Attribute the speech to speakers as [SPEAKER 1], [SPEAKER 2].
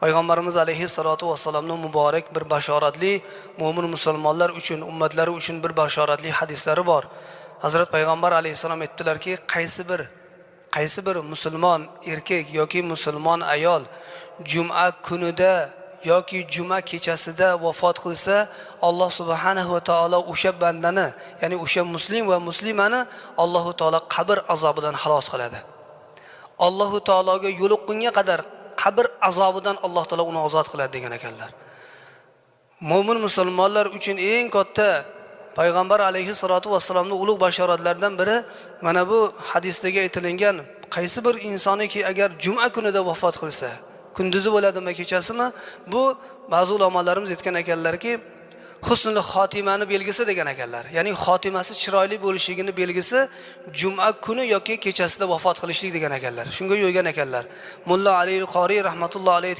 [SPEAKER 1] Payg'ambarimiz alayhissalatu vassalamning muborak bir bashoratli mo'min musulmonlar uchun, ummatlari uchun bir bashoratli hadislari bor. Hazrat Payg'ambar alayhissalom aytdilarki, qaysi bir musulmon erkak yoki musulmon ayol juma kunida yoki juma kechasida vafot qilsa, Alloh subhanahu va taolo o'sha bandani, ya'ni o'sha muslim va muslimani Alloh taolo qabr azobidan xalos qiladi. Alloh taologa yo'liqqunga qadar qabr azobidan Alloh taolo uni ozod qiladi degan ekanlar. Mo'min musulmonlar uchun eng katta Payg'ambar alayhissalatu vassalamning ulug' bashoratlaridan biri mana bu hadisdagi aytilgan qaysi bir insoniki agar juma kunida vafot qilsa, kunduzi bo'ladimi, kechasimi, bu ba'zi ulamolarimiz aytgan ekanlarki, husnul xotimani belgisi degan ekanlar. Ya'ni xotimasi chiroyli bo'lishligini belgisi juma kuni yoki kechasida vafot qilishlik degan ekanlar. Shunga yo'ygan ekanlar. Mulla Ali al-Qori rahmatullohi alayhi